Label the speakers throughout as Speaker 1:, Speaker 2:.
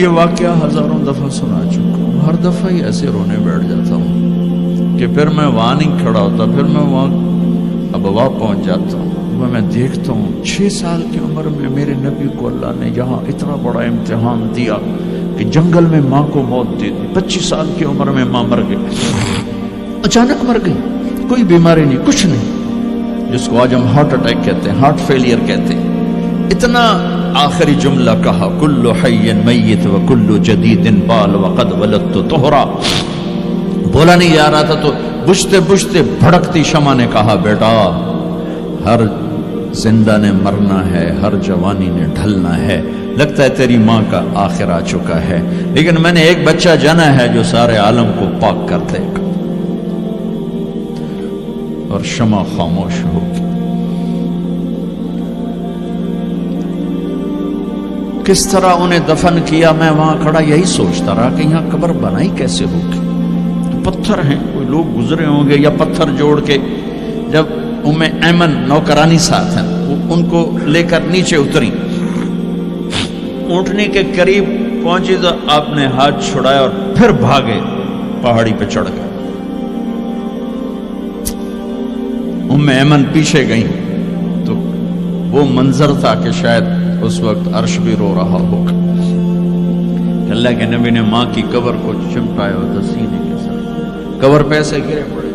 Speaker 1: یہ واقعہ ہزاروں دفعہ سنا چکا ہوں، ہر دفعہ ہی ایسے رونے بیٹھ جاتا ہوں کہ پھر میں وہاں نہیں کھڑا ہوتا، پھر میں وہاں ابوا پہنچ جاتا ہوں۔ میں دیکھتا ہوں 6 سال کی عمر میں میرے نبی کو اللہ نے یہاں اتنا بڑا امتحان دیا کہ جنگل میں ماں کو موت دے دی۔ 25 سال کی عمر میں ماں مر گئی، اچانک مر گئی، کوئی بیماری نہیں، کچھ نہیں، جس کو آج ہم ہارٹ اٹیک کہتے ہیں، ہارٹ فیلئر کہتے ہیں۔ اتنا آخری جملہ کہا، کل حی میت و کل جدید بال وقد ولدت طہرا۔ بولا نہیں جا رہا تھا تو بجھتے بجھتے بھڑکتی شمع نے کہا، بیٹا ہر زندہ نے مرنا ہے، ہر جوانی نے ڈھلنا ہے، لگتا ہے تیری ماں کا آخر آ چکا ہے، لیکن میں نے ایک بچہ جانا ہے جو سارے عالم کو پاک کر دے گا۔ اور شمع خاموش ہوگی۔ کس طرح انہیں دفن کیا، میں وہاں کھڑا یہی سوچتا رہا کہ یہاں قبر بنائی کیسے ہوگی۔ تو پتھر ہیں، کوئی لوگ گزرے ہوں گے یا پتھر جوڑ کے، جب ام ایمن نوکرانی ساتھ ہیں، وہ ان کو لے کر نیچے اتری، اونٹنی کے قریب پہنچی تو آپ نے ہاتھ چھڑایا اور پھر بھاگے، پہاڑی پہ چڑھ گئے۔ ام ایمن پیچھے گئیں تو وہ منظر تھا کہ شاید اس وقت عرش بھی رو رہا ہوگا۔ اللہ کے نبی نے ماں کی قبر کو چمٹایا ہوتا سینے کے ساتھ، قبر پہ ایسے گرے پڑے۔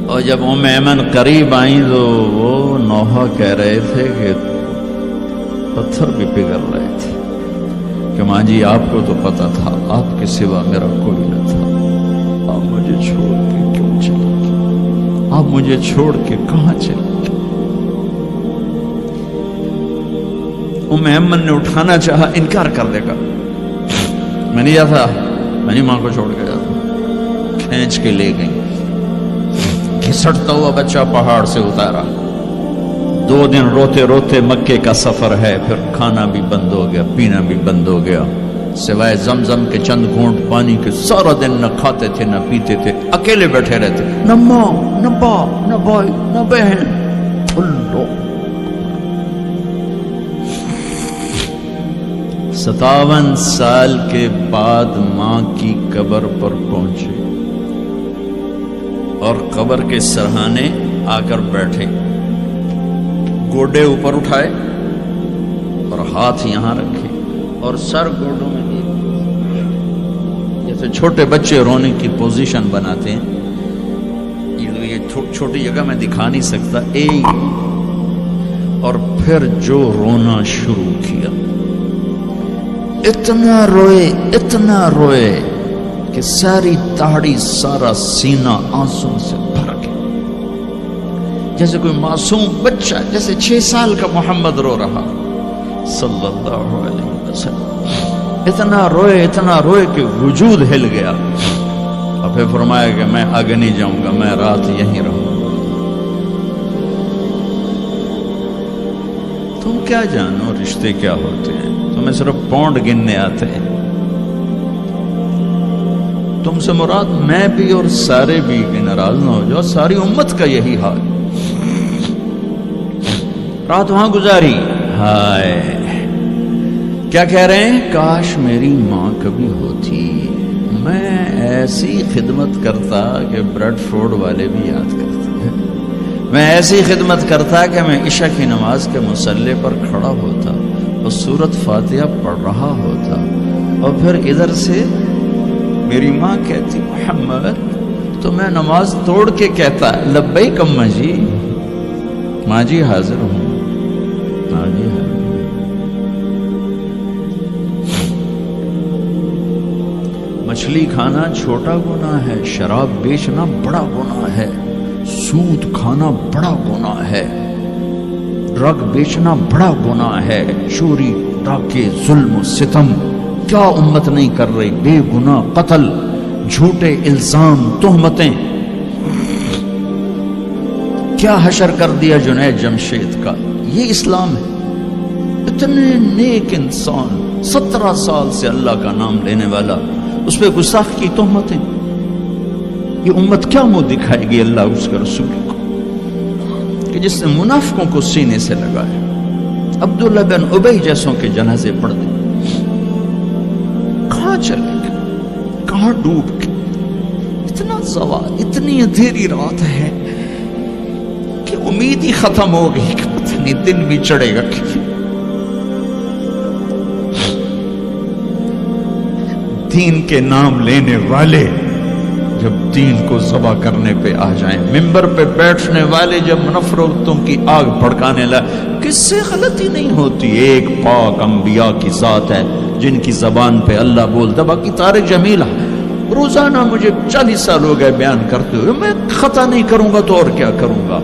Speaker 1: اور جب ام ایمن قریب آئیں تو وہ نوحہ کہہ رہے تھے کہ پتھر بھی پگھل رہے تھے کہ ماں جی آپ کو تو پتا تھا آپ کے سوا میرا کوئی نہ تھا، آپ مجھے چھوڑ کے کیوں چلے گئے، آپ مجھے چھوڑ کے کہاں چلے گئے۔ ام ایمن نے اٹھانا چاہا، انکار کر دے گا، میں نہیں جاتا، میں نہیں ماں کو چھوڑ کے جاتا۔ کھینچ کے لے گئی، گھسٹتا ہوا بچہ پہاڑ سے اتارا۔ 2 دن روتے روتے مکے کا سفر ہے، پھر کھانا بھی بند ہو گیا، پینا بھی بند ہو گیا، سوائے زمزم کے چند گھونٹ پانی کے سارا دن نہ کھاتے تھے نہ پیتے تھے، اکیلے بیٹھے رہتے، نہ ماں نہ باپ نہ بھائی نہ بہن۔ اللہ 57 سال کے بعد ماں کی قبر پر پہنچے اور قبر کے سرہانے آ کر بیٹھے، گوڈے اوپر اٹھائے اور ہاتھ یہاں رکھے اور سر گوڈوں میں دیے، جیسے چھوٹے بچے رونے کی پوزیشن بناتے ہیں۔ یہ چھوٹی جگہ میں دکھا نہیں سکتا، اور پھر جو رونا شروع کیا، اتنا روئے کہ ساری داڑھی سارا سینہ آنسوں سے بھر گیا، جیسے کوئی معصوم بچہ، جیسے 6 سال کا محمد رو رہا صلی اللہ علیہ وسلم۔ اتنا روئے کہ وجود ہل گیا، اور پھر فرمایا کہ میں آگے نہیں جاؤں گا، میں رات یہیں رہوں گا۔ تم کیا جانو رشتے کیا ہوتے ہیں، تمہیں صرف پونڈ گننے آتے ہیں۔ تم سے مراد میں بھی اور سارے بھی، کہ ناراض نہ ہو جاؤ، ساری امت کا یہی حال۔ رات وہاں گزاری، ہائے کیا کہہ رہے ہیں، کاش میری ماں کبھی ہوتی، میں ایسی خدمت کرتا کہ بریڈ فورڈ والے بھی یاد کرتے ہیں، میں ایسی خدمت کرتا کہ میں عشاء کی نماز کے مصلے پر کھڑا ہوتا اور سورۃ فاتحہ پڑھ رہا ہوتا، اور پھر ادھر سے میری ماں کہتی محمد، تو میں نماز توڑ کے کہتا لبیک اماں جی، ماں جی حاضر ہوں، ماں جی حاضر ہوں۔ مچھلی کھانا چھوٹا گناہ ہے، شراب بیچنا بڑا گناہ ہے، سود کھانا بڑا گناہ ہے، ڈرگ بیچنا بڑا گناہ ہے، چوری ڈاکے ظلم و ستم کیا امت نہیں کر رہی، بے گناہ قتل، جھوٹے الزام، تہمتیں، کیا حشر کر دیا جنید جمشید کا۔ یہ اسلام ہے۔ اتنے نیک انسان، 17 سال سے اللہ کا نام لینے والا، اس پہ گستاخ کی تہمتیں، یہ امت کیا منہ دکھائے گی اللہ اس کے رسول کو، کہ جس نے منافقوں کو سینے سے لگایا، عبداللہ بن ابی جیسوں کے جنازے پڑھ دیں. کہاں چلے گئے, کہاں ڈوب گئے. اتنا زوال, اتنی اندھیری رات ہے کہ امید ہی ختم ہو گئی کہ پتہ نہیں دن بھی چڑھے گا. دین کے نام لینے والے جب دین کو ذبح کرنے پہ آ جائیں, ممبر پہ بیٹھنے والے جب نفرتوں کی آگ بھڑکانے لگے, کس سے غلطی نہیں ہوتی. ایک پاک انبیاء کی ذات ہے جن کی زبان پہ اللہ بولتا. باقی طارق جمیل روزانہ مجھے 40 سال ہو گئے بیان کرتے ہوئے, میں خطا نہیں کروں گا تو اور کیا کروں گا.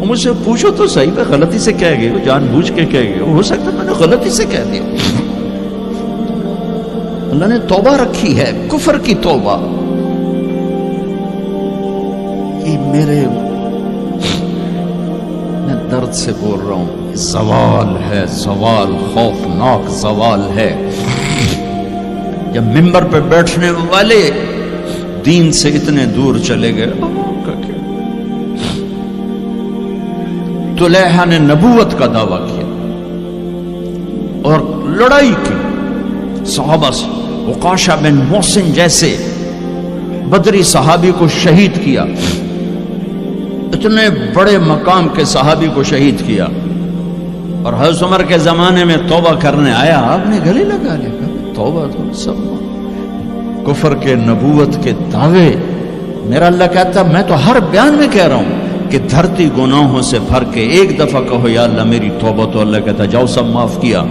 Speaker 1: مجھ سے پوچھو تو صحیح, میں غلطی سے کہہ گئے, جان بوجھ کے کہہ گئے, ہو سکتا ہے میں نے غلطی سے کہہ دیا. اللہ نے توبہ رکھی ہے, کفر کی توبہ. یہ میرے, میں درد سے بول رہا ہوں, زوال ہے, زوال, خوفناک زوال ہے. جب ممبر پہ بیٹھنے والے دین سے اتنے دور چلے گئے. طلیحہ نے نبوت کا دعویٰ کیا اور لڑائی کی صحابہ سے. عکاشہ بن محسن جیسے بدری صحابی کو شہید کیا, اتنے بڑے مقام کے صحابی کو شہید کیا. اور حضرت عمر کے زمانے میں توبہ کرنے آیا, آپ نے گلے لگا لیا, توبہ تو سب کفر کے نبوت کے دعوے. میرا اللہ کہتا میں تو ہر بیان میں کہہ رہا ہوں کہ دھرتی گناہوں سے بھر کے ایک دفعہ کہو یا اللہ میری توبہ, تو اللہ کہتا جاؤ سب معاف کیا.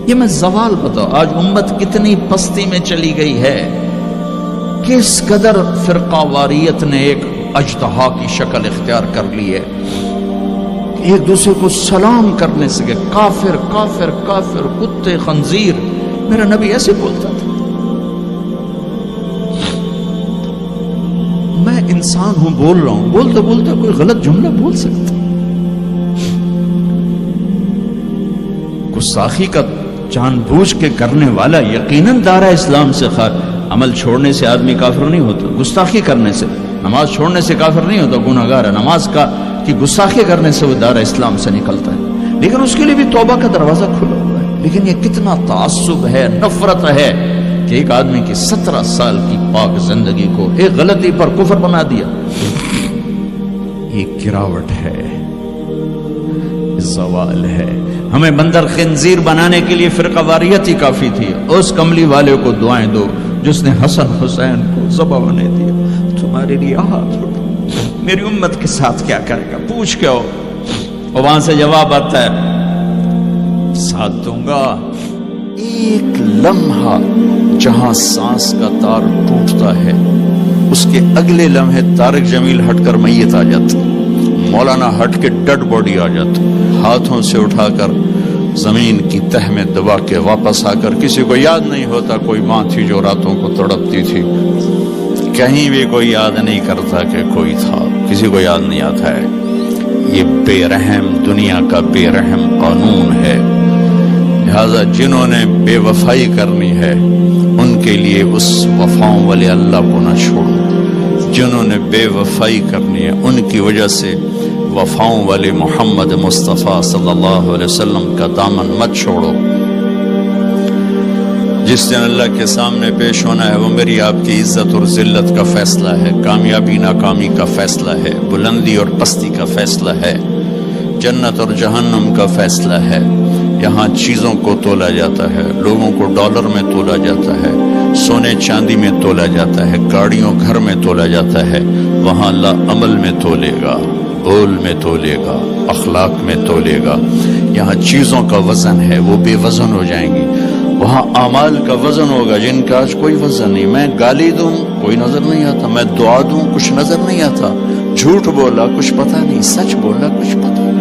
Speaker 1: یہ میں زوال بتاؤ, آج امت کتنی پستی میں چلی گئی ہے, کس قدر فرقہ واریت نے ایک اجتہا کی شکل اختیار کر لی ہے. ایک دوسرے کو سلام کرنے سے کافر کافر کافر, کتے خنزیر. میرا نبی ایسے بولتا تھا. میں انسان ہوں, بول رہا ہوں, بولتا بولتا کوئی غلط جملہ بول سکتا. گستاخی کا جان بوجھ کے کرنے والا یقیناً دارہ اسلام سے عمل چھوڑنے سے آدمی کافر نہیں ہوتا. گستاخی کرنے سے, نماز چھوڑنے سے کافر نہیں ہوتا, گناہ گار ہے. نماز کی گستاخی کرنے سے وہ دارہ اسلام سے نکلتا ہے, لیکن اس کے لیے بھی توبہ کا دروازہ کھلا ہوا ہے. لیکن یہ کتنا تعصب ہے, نفرت ہے کہ ایک آدمی کی 17 سال کی پاک زندگی کو ایک غلطی پر کفر بنا دیا. یہ گراوٹ ہے, زوال ہے. ہمیں بندر خنزیر بنانے کے لیے فرقہ واریت ہی کافی تھی. اس کملی والے کو دعائیں دو جس نے حسن حسین کو ذبح ہونے دیا. تمہارے لیے ہاتھ اٹھو, میری امت کے ساتھ کیا کرے گا, پوچھ کے ہو. اور وہاں سے جواب آتا ہے ساتھ دوں گا. ایک لمحہ جہاں سانس کا تار ٹوٹتا ہے, اس کے اگلے لمحے طارق جمیل ہٹ کر میت آ جاتا, مولانا ہٹ کے ڈیڈ باڈی آ جاتا, ہاتھوں سے اٹھا کر زمین کی تہ میں دبا کے واپس آ کر. کسی کو یاد نہیں ہوتا کوئی ماں تھی جو راتوں کو تڑپتی تھی, کہیں بھی کوئی یاد نہیں کرتا کہ کوئی تھا, کسی کو یاد نہیں آتا ہے. یہ بے رحم دنیا کا بے رحم قانون ہے. لہذا جنہوں نے بے وفائی کرنی ہے ان کے لیے اس وفاؤں والے اللہ کو نہ چھوڑو. جنہوں نے بے وفائی کرنی ہے ان کی وجہ سے وفاؤں والے محمد مصطفیٰ صلی اللہ علیہ وسلم کا دامن مت چھوڑو. جس دن اللہ کے سامنے پیش ہونا ہے وہ میری آپ کی عزت اور ذلت کا فیصلہ ہے, کامیابی ناکامی کا فیصلہ ہے, بلندی اور پستی کا فیصلہ ہے, جنت اور جہنم کا فیصلہ ہے. یہاں چیزوں کو تولا جاتا ہے, لوگوں کو ڈالر میں تولا جاتا ہے, سونے چاندی میں تولا جاتا ہے, گاڑیوں گھر میں تولا جاتا ہے. وہاں اللہ عمل میں تولے گا, بول میں تولے گا, اخلاق میں تولے گا. یہاں چیزوں کا وزن ہے, وہ بے وزن ہو جائیں گی. وہاں اعمال کا وزن ہوگا جن کا آج کوئی وزن نہیں. میں گالی دوں کوئی نظر نہیں آتا, میں دعا دوں کچھ نظر نہیں آتا, جھوٹ بولا کچھ پتہ نہیں, سچ بولا کچھ پتہ نہیں,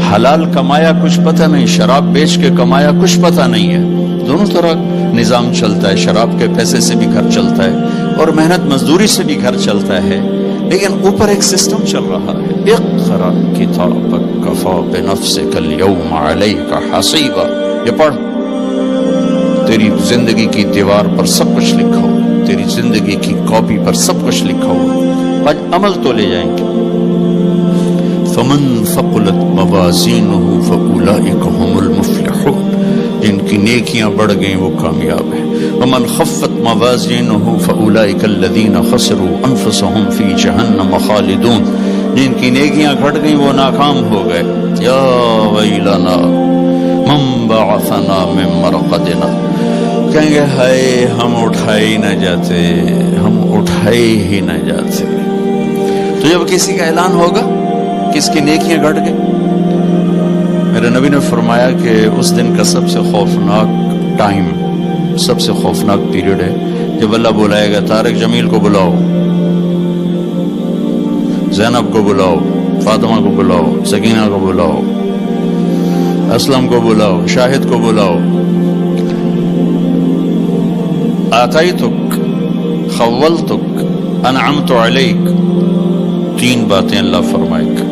Speaker 1: حلال کمایا کچھ پتہ نہیں, شراب بیچ کے کمایا کچھ پتہ نہیں ہے. دونوں طرح نظام چلتا ہے, شراب کے پیسے سے بھی گھر چلتا ہے اور محنت مزدوری سے بھی گھر چلتا ہے, لیکن اوپر ایک سسٹم چل رہا ہے. اقرأ کتابک کفی بنفسک اليوم علیک حسیبا. یہ پڑھ, تیری زندگی کی دیوار پر سب کچھ لکھا ہو, تیری زندگی کی کاپی پر سب کچھ لکھا ہو. آج عمل تو لے جائیں گے.
Speaker 2: فمن ثقلت موازینہ فاولئک هم المفلحون، جن کی نیکیاں بڑھ گئیں وہ کامیاب ہیں۔ ومن خفت موازینہ فاولئک الذین خسروا انفسهم فی جہنم خالدون، جن کی نیکیاں گھٹ گئیں وہ ناکام ہو گئے۔ یا ویلنا من بعثنا من مرقدنا، کہیں گے ہائے ہم اٹھائے ہی نہ جاتے، ہم اٹھائے ہی نہ جاتے۔ تو جب کسی کا اعلان ہوگا کس کی نیکیاں گھٹ گئی، میرے نبی نے فرمایا کہ اس دن کا سب سے خوفناک ٹائم، سب سے خوفناک پیریڈ ہے جب اللہ بلائے گا طارق جمیل کو بلاؤ، زینب کو بلاؤ، فاطمہ کو بلاؤ، سکینہ کو بلاؤ، اسلم کو بلاؤ، شاہد کو بلاؤ، آتیتک، خولتک، انعمت علیک، تین باتیں اللہ فرمائے گا،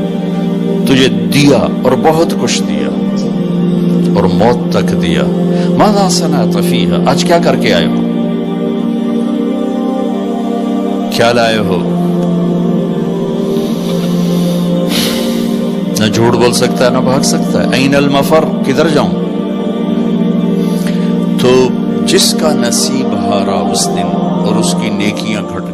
Speaker 2: تجھے دیا اور بہت کچھ دیا اور موت تک دیا۔ ماذا صنعت فیہا، آج کیا کر کے آئے ہو، کیا لائے ہو؟ نہ جھوٹ بول سکتا ہے نہ بھاگ سکتا ہے۔ این المفر، کدھر جاؤں؟ تو جس کا نصیب ہارا اس دن اور اس کی نیکیاں گھٹ